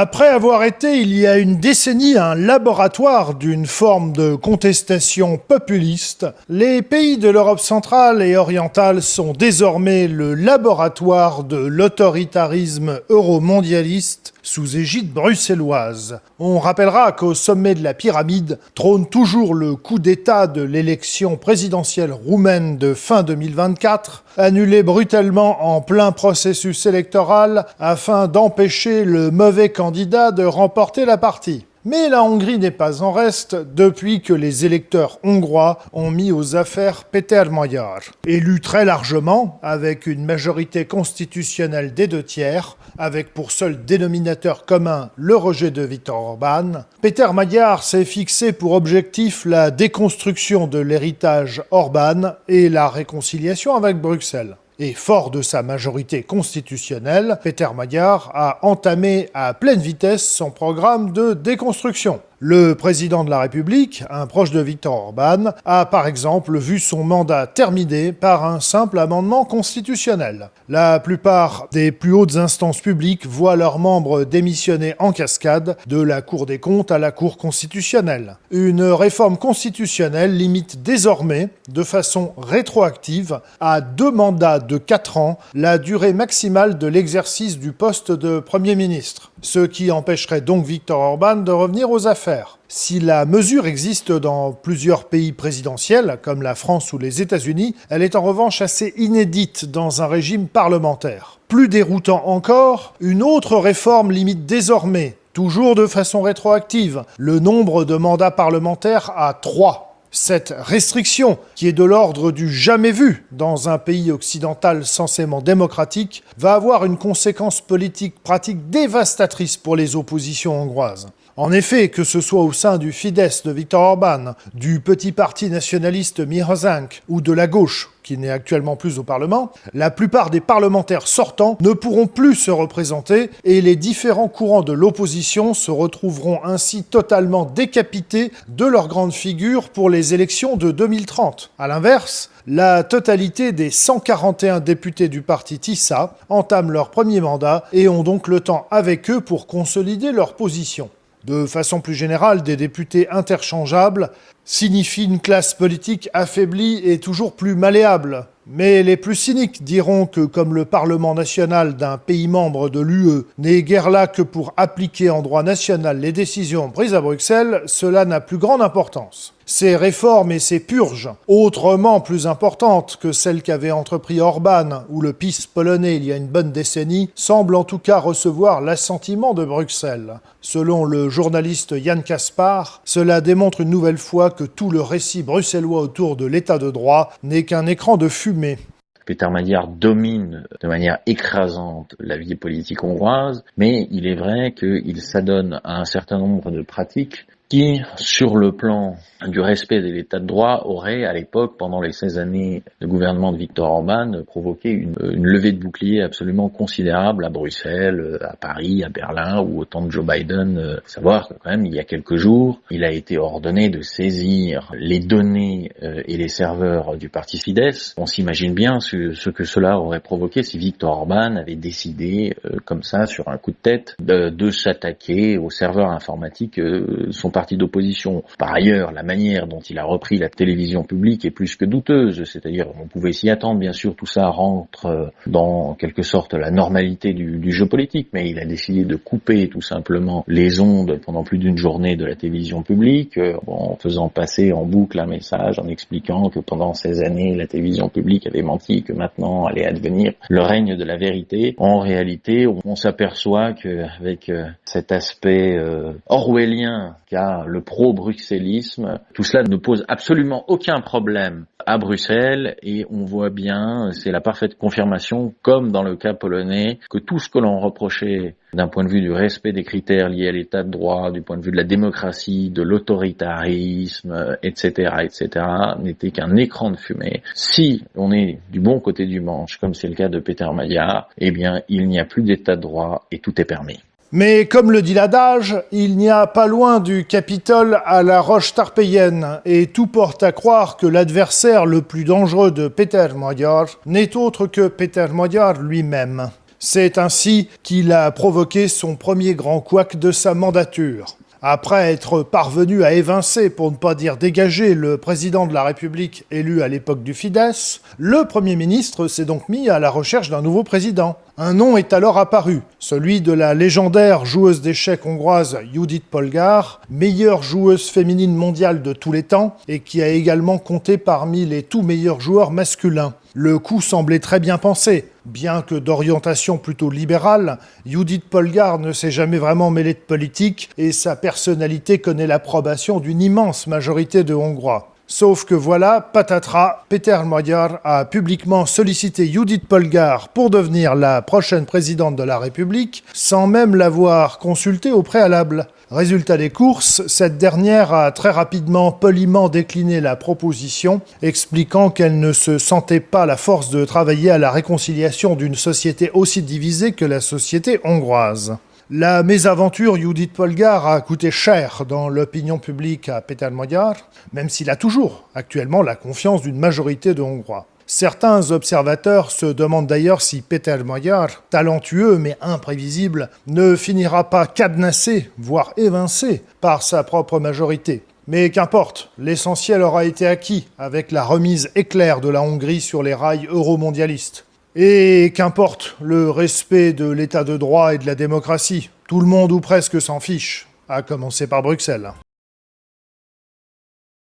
Après avoir été, il y a une décennie, un laboratoire d'une forme de contestation populiste, les pays de l'Europe centrale et orientale sont désormais le laboratoire de l'autoritarisme euromondialiste sous égide bruxelloise. On rappellera qu'au sommet de la pyramide trône toujours le coup d'État de l'élection présidentielle roumaine de fin 2024, annulé brutalement en plein processus électoral afin d'empêcher le mauvais candidat de remporter la partie. Mais la Hongrie n'est pas en reste depuis que les électeurs hongrois ont mis aux affaires Péter Magyar. Élu très largement, avec une majorité constitutionnelle des 2/3, avec pour seul dénominateur commun le rejet de Viktor Orban, Péter Magyar s'est fixé pour objectif la déconstruction de l'héritage Orban et la réconciliation avec Bruxelles. Et fort de sa majorité constitutionnelle, Péter Magyar a entamé à pleine vitesse son programme de déconstruction. Le président de la République, un proche de Viktor Orban, a par exemple vu son mandat terminé par un simple amendement constitutionnel. La plupart des plus hautes instances publiques voient leurs membres démissionner en cascade, de la Cour des comptes à la Cour constitutionnelle. Une réforme constitutionnelle limite désormais, de façon rétroactive, à 2 mandats de 4 ans, la durée maximale de l'exercice du poste de Premier ministre, ce qui empêcherait donc Viktor Orban de revenir aux affaires. Si la mesure existe dans plusieurs pays présidentiels, comme la France ou les États-Unis, elle est en revanche assez inédite dans un régime parlementaire. Plus déroutant encore, une autre réforme limite désormais, toujours de façon rétroactive, le nombre de mandats parlementaires à 3. Cette restriction, qui est de l'ordre du jamais vu dans un pays occidental censément démocratique, va avoir une conséquence politique pratique dévastatrice pour les oppositions hongroises. En effet, que ce soit au sein du Fidesz de Viktor Orban, du petit parti nationaliste Mirozánk ou de la gauche, qui n'est actuellement plus au Parlement, la plupart des parlementaires sortants ne pourront plus se représenter et les différents courants de l'opposition se retrouveront ainsi totalement décapités de leur grande figure pour les élections de 2030. À l'inverse, la totalité des 141 députés du parti TISA entament leur premier mandat et ont donc le temps avec eux pour consolider leur position. De façon plus générale, des députés interchangeables signifient une classe politique affaiblie et toujours plus malléable. Mais les plus cyniques diront que, comme le Parlement national d'un pays membre de l'UE n'est guère là que pour appliquer en droit national les décisions prises à Bruxelles, cela n'a plus grande importance. Ces réformes et ces purges, autrement plus importantes que celles qu'avait entrepris Orban ou le PiS polonais il y a une bonne décennie, semblent en tout cas recevoir l'assentiment de Bruxelles. Selon le journaliste Jan Kaspar, cela démontre une nouvelle fois que tout le récit bruxellois autour de l'état de droit n'est qu'un écran de fumée. Péter Magyar domine de manière écrasante la vie politique hongroise, mais il est vrai qu'il s'adonne à un certain nombre de pratiques qui, sur le plan du respect de l'état de droit, aurait, à l'époque, pendant les 16 années de gouvernement de Viktor Orban, provoqué une levée de bouclier absolument considérable à Bruxelles, à Paris, à Berlin ou au temps de Joe Biden. Savoir que quand même, il y a quelques jours, il a été ordonné de saisir les données et les serveurs du parti Fidesz. On s'imagine bien ce que cela aurait provoqué si Viktor Orban avait décidé, comme ça, sur un coup de tête, de s'attaquer aux serveurs informatiques son parti d'opposition. Par ailleurs, la manière dont il a repris la télévision publique est plus que douteuse, c'est-à-dire on pouvait s'y attendre, bien sûr, tout ça rentre dans quelque sorte la normalité du jeu politique, mais il a décidé de couper tout simplement les ondes pendant plus d'une journée de la télévision publique, en faisant passer en boucle un message, en expliquant que pendant ces années, la télévision publique avait menti, que maintenant allait advenir le règne de la vérité. En réalité, on s'aperçoit qu'avec cet aspect orwellien qu'a le pro-bruxellisme, tout cela ne pose absolument aucun problème à Bruxelles et on voit bien, c'est la parfaite confirmation, comme dans le cas polonais, que tout ce que l'on reprochait d'un point de vue du respect des critères liés à l'état de droit, du point de vue de la démocratie, de l'autoritarisme, etc., n'était qu'un écran de fumée. Si on est du bon côté du manche, comme c'est le cas de Péter Magyar, eh bien, il n'y a plus d'état de droit et tout est permis. Mais comme le dit l'adage, il n'y a pas loin du Capitole à la roche tarpéienne, et tout porte à croire que l'adversaire le plus dangereux de Péter Magyar n'est autre que Péter Magyar lui-même. C'est ainsi qu'il a provoqué son premier grand couac de sa mandature. Après être parvenu à évincer, pour ne pas dire dégager, le président de la République élu à l'époque du Fidesz, le Premier ministre s'est donc mis à la recherche d'un nouveau président. Un nom est alors apparu, celui de la légendaire joueuse d'échecs hongroise Judit Polgár, meilleure joueuse féminine mondiale de tous les temps et qui a également compté parmi les tout meilleurs joueurs masculins. Le coup semblait très bien pensé. Bien que d'orientation plutôt libérale, Judit Polgár ne s'est jamais vraiment mêlée de politique et sa personnalité connaît l'approbation d'une immense majorité de Hongrois. Sauf que voilà, patatras, Péter Magyar a publiquement sollicité Judit Polgár pour devenir la prochaine présidente de la République, sans même l'avoir consultée au préalable. Résultat des courses, cette dernière a très rapidement poliment décliné la proposition, expliquant qu'elle ne se sentait pas la force de travailler à la réconciliation d'une société aussi divisée que la société hongroise. La mésaventure Judit Polgár a coûté cher dans l'opinion publique à Péter Magyar, même s'il a toujours actuellement la confiance d'une majorité de Hongrois. Certains observateurs se demandent d'ailleurs si Péter Magyar, talentueux mais imprévisible, ne finira pas cadenassé, voire évincé, par sa propre majorité. Mais qu'importe, l'essentiel aura été acquis avec la remise éclair de la Hongrie sur les rails euromondialistes. Et qu'importe le respect de l'état de droit et de la démocratie, tout le monde ou presque s'en fiche, à commencer par Bruxelles.